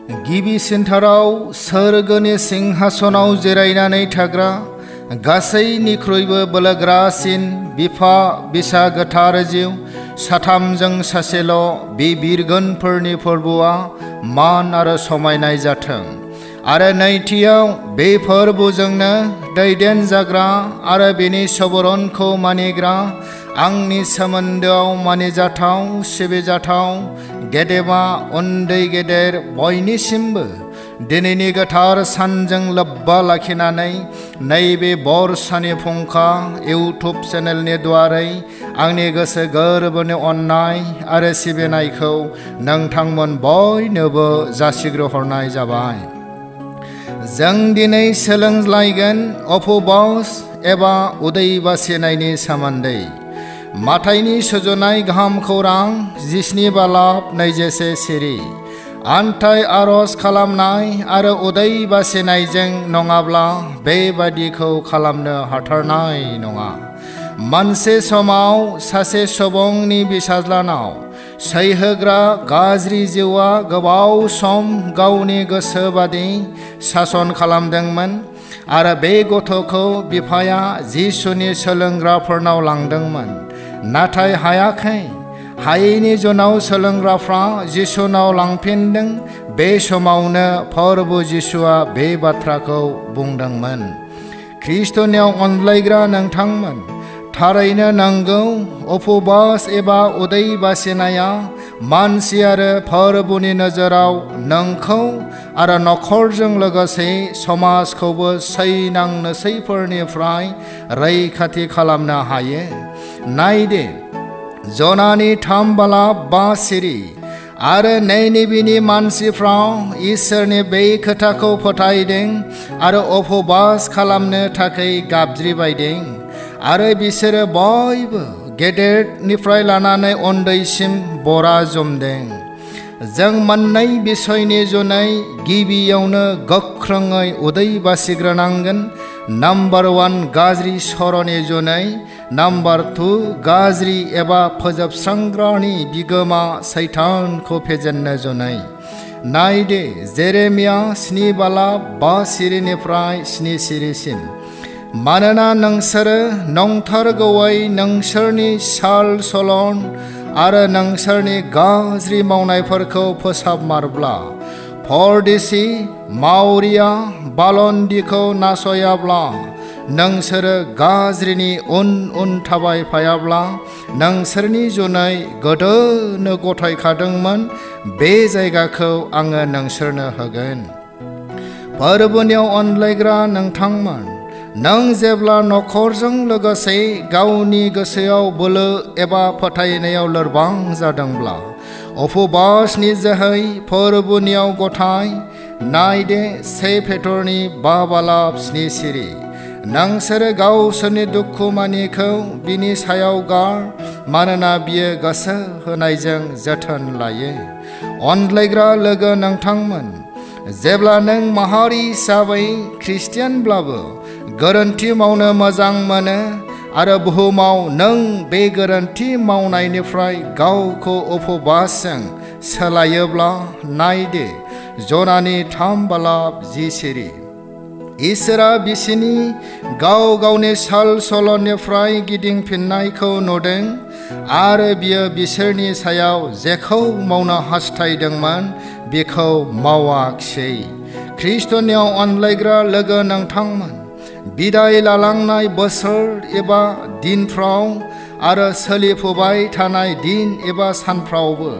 गिबिसिनथाराव सोरगोनि सिंहासनाव जिरायनानै थाग्रा गासैनिख्रुइबो बोलोग्रासिन बिफा बिसा गोथार जिउ साथामजों सासेल' बे बिरगोनफोरनि फोरबोआ मान आरो समायनाय जाथों। आरो नैथियाव बे फोरबोजोंनो दैदेनजाग्रा आरो बेनि सबरनखौ मानिग्रा आंनि सोमोन्दोआव मानिजाथाव सिबिजाथाव गेदेमा उन्दै गेदेर बयनिसिमबो दिनैनि गोथार सानजों लोब्बा लाखिनानै नैबे बरसानि फुंखा इउटुब चेनेलनि द्वारै आंनि गोसो गोरबोनि अननाय आरो सिबिनायखौ नोंथांमोन बयनोबो जासिग्रोहरनाय जाबाय। जों दिनै सोलोंलायगोन उपबास एबा उदै बासिनायनि सोमोन्दै। माथाइनि सुजुनाय गाहाम खौरां 17:27 सिरि। आन्थाइ आरज खालामनाय आरो उदै बासिनायजों नङाब्ला बेबादिखौ खालामनो हाथारनाय नङा। मोनसे समाव सासे सुबुंनि बिसाज्लानाव सैहोग्रा गाज्रि जिउआ गोबाव सम गावनि गोसो बादि सासन खालामदोंमोन आरो बे गथ'खौ बिफाया जिसुनि सोलोंग्राफोरनाव लांदोंमोन, नाथाय हायाखै। हायैनि जुनाव सोलोंग्राफ्रा जिसुनाव लांफिनदों। बे समावनो फोरबो जिसुआ बे बाथ्राखौ बुंदोंमोन। ख्रिस्टनियाव अनलायग्रा नोंथांमोन, थारैनो नंगौ, उपबास एबा उदै बासिनाया मानसि आरो फोरबोनि नोजोराव नोंखौ आरो नखरजों लोगोसे समाजखौबो सैनां नोसैफोरनिफ्राय रैखाथि खालामनो हायो। नायदे, जनानि 3:5 सिरि। आरो नैनिबिनि मानसिफ्रा इसोरनि बे खोथाखौ फोथायदों आरो उपबास खालामनो थाखाय गाबज्रिबायदों। आरो बिसोरो बयबो गेदेरनिफ्राय लानानै उन्दैसिम बरा जुमदों। जों मोननै बिसयनि जुनै गिबियावनो गोख्रोङै उदै बासिग्रोनांगोन। नम्बर 1 गाज्रि सर'नि जुनै, नम्बर 2 गाज्रि एबा फोजोबस्रांग्रानि बिगोमा सैतानखौ फेजेननो जुनै। नायदे, जेरेमिया 7:5 सिरिनिफ्राय 7 सिरिसिम। मानोना नोंसोरो नंथारगौयै नोंसोरनि साल सलन आरो नोंसोरनि गाज्रि मावनायफोरखौ फोसाबमारब्ला, परदेसि मावरिया बालन्दिखौ नासयाब्ला, नोंसोरो गाज्रिनि उन उन थाबायफायाब्ला, नोंसोरनि जुनै गोदोनो गथायखादोंमोन बे जायगाखौ आङो नोंसोरनो होगोन। फोरबोनियाव अनलायग्रा नोंथांमोन, नों जेब्ला नखरजों लोगोसे गावनि गोसोआव बोलो एबा फोथायनायाव लोरबां जादोंब्ला, उपबासनि जोहै फोरबोनियाव गथाय। नायदे, 1 पेट्रनि 5:7 सिरि। नोंसोरो गावसोरनि दुखु मानिखौ बिनि सायाव गार, मानोना बियो गोसो होनायजों जोथोन लायो। अनलायग्रा लोगो नोंथांमोन, जेब्ला नों माहारि हिसाबै ख्रिस्टियानब्लाबो गोरोन्थि मावनो मोजां मोनो आरो बुहुमाव नों बे गोरोन्थि मावनायनिफ्राय गावखौ उपबासजों सोलायोब्ला, नायदे, जनानि 3:10 सिरि। इसोरा बिसिनि गाव गावनि साल सल'निफ्राय गिदिंफिननायखौ नुदों आरो बियो बिसोरनि सायाव जेखौ मावनो हास्थायदोंमोन बेखौ मावाखिसै। ख्रिस्टनियाव अनलायग्रा लोगो नोंथांमोन, बिदाय लालांनाय बोसोर एबा दिनफ्राव आरो सोलिफुबाय थानाय दिन एबा सानफ्रावबो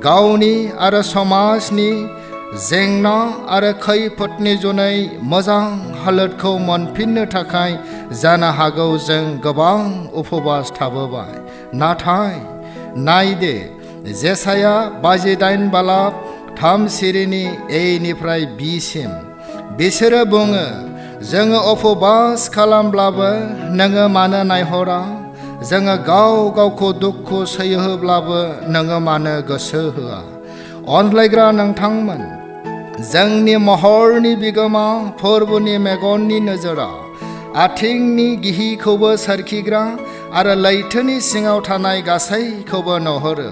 गावनि आरो समाजनि जेंना आरो खैफोदनि जुनै मोजां हालोदखौ मोनफिननो थाखाय जानो हागौ जों गोबां उपबास थाबोबाय। नाथाय नायदे, जेसाया 58:3 सिरिनि A B सिम। बिसोरो बुङो, जोङो उपबास खालामब्लाबो नोङो मानो नायहरा? जोङो गाव गावखौ दुखु सैहोब्लाबो नोङो मानो गोसो होआ? अनलायग्रा नोंथांमोन, जोंनि महरनि बिगोमा फोरबोनि मेगननि नोजोरा आथिंनि गिहिखौबो सोरखिग्रा आरो लैथोनि सिङाव थानाय गासैखौबो नुहुरो।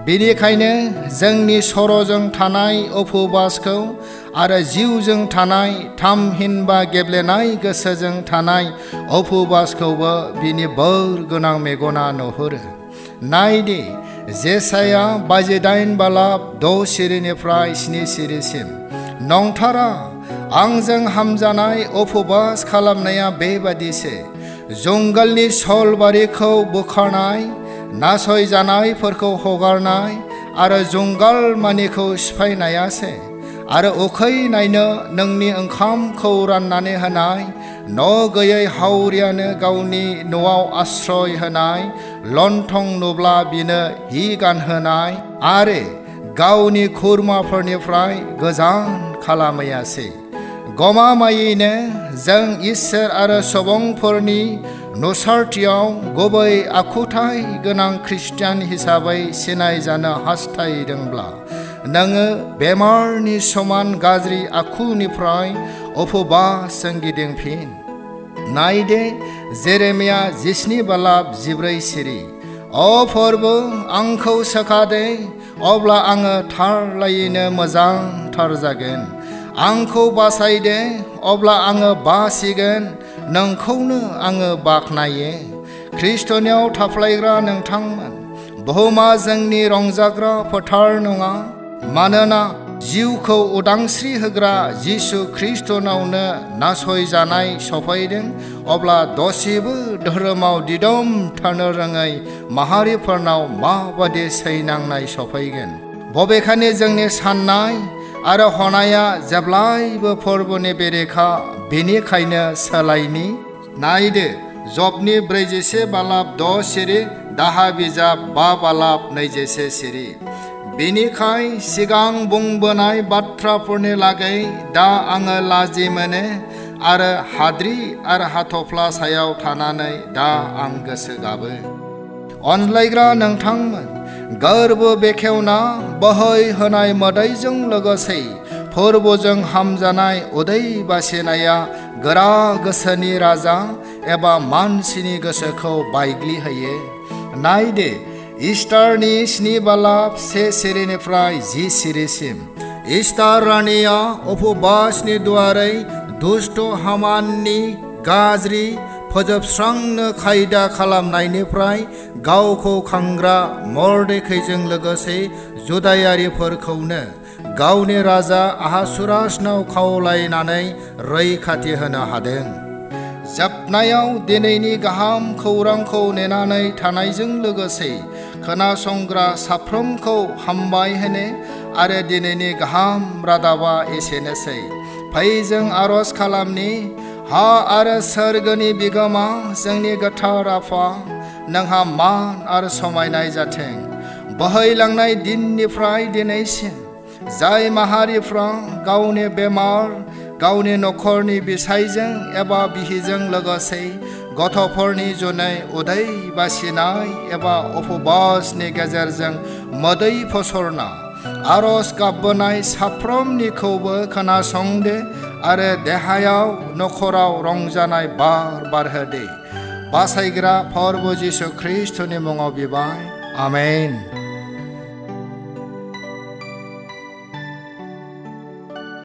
बेनिखायनो जोंनि सर'जों थानाय उपबासखौ आरो जिउजों थानाय थामहिनबा गेब्लेनाय गोसोजों थानाय उपबासखौबो बिनि बोर गोनां मेगना नुहुरो। नायदि जेसाया 48 बालाब 6 सिरिनिफ्राय 7 सिरिसिम नंथारा आंजों हामजानाय उपबास खालामनाया बेबादिसो जंगलनि सलबारिखौ बोखारनाय नासयजानायफोरखौ हगारनाय आरो जंगाल मानिखौ सिफायनायासो आरो उखैनायनो नोंनि ओंखामखौ राननानै होनाय न' गैयै हावरियानो गावनि न'आव आश्रय होनाय लन्थं नुब्ला बिनो हि गानहोनाय आरो गावनि खुरमाफोरनिफ्राय गोजान खालामैयासै। गमामायैनो जों इसोर आरो सुबुंफोरनि नुसारथियाव गुबै आखुथाय गोनां खृष्टियान हिसाबै सिनायजानो हास्थायदोंब्ला नोङो बेमारनि समान गाज्रि आखुनिफ्राय उपबासजों गिदिंफिन। नायदे जेरेमिया 17 बालाब 14 सिरि अ फोरबो आंखौ सोखादे अब्ला आङो थारलायैनो मोजांथार जागोन। आंखौ बासायदे अब्ला आङो बासिगोन नोंखौनो आङो बाख्नायो। ख्रिस्टनियाव थाफ्लायग्रा नोंथांमोन बुहुमा जोंनि रंजाग्रा फोथार नङा मानोना जिउखौ उदांस्रि होग्रा जिसु ख्रिस्टनावनो नासयजानाय सफैदों। अब्ला दसेबो धोरोमाव दिदोम थानो रोङै माहारिफोरनाव माबादि सैनांनाय सफैगोन। बबेखानि जोंनि साननाय आरो हनाया जेब्लायबो फोरबोनि बेरेखा बेनिखायनो सोलायनि। नायदो जबनि 41 बालाब 6 सिरि दाहा बिजाब 5 बालाब 21 सिरि बेनिखाय सिगां बुंबोनाय बाथ्राफोरनि लागै दा आङो लाजि मोनो आरो हाद्रि आरो हाथफ्ला सायाव थानानै दा आं गोसो गाबो। अनलायग्रा नोंथांमोन गोरबो बेखेवना बोहैहोनाय मोदैजों लोगोसे फोरबोजों हामजानाय उदै बासिनाया गोरा गोसोनि राजा एबा मानसिनि गोसोखौ बायग्लिहोयो। नायदे इस्टारनि 7 बालाब 1 सिरिनिफ्राय 10 सिरिसिम इस्टार रानिया उपबासनि दुआरै दुष्ट हामाननि गाज्रि फोजोबस्रांनो खायदा खालामनायनिफ्राय गावखौ खांग्रा मर्देखाइजों लोगोसे जुदायारिफोरखौनो गावनि राजा आहासुरासनाव खावलायनानै रैखाथि होनो हादों। जोबनायाव दिनैनि गाहाम खौरांखौ नेनानै थानायजों लोगोसे खोनासंग्रा साफ्रोमखौ हामबाय होनो आरो दिनैनि गाहाम रादाबा एसेनोसै। फै जों आरज खालामनि। हा आरो सोरगोनि बिगोमा जोंनि गोथार आफा नोंहा मान आरो समायनाय जाथों। बोहैलांनाय दिननिफ्राय दिनैसिम जाय माहारिफ्रा गावनि बेमार गावनि नखरनि बिसायजों एबा बिहिजों लोगोसे गथ'फोरनि जुनै उदै बासिनाय एबा उपबासनि गेजेरजों मोदै फसरना आरज गाबबोनाय साफ्रोमनिखौबो खोनासंदे आरो देहायाव नखराव रंजानाय बारहोदे। बासायग्रा प्रभु जिसु ख्रिस्टनि मुङाव बिबाय आमेन।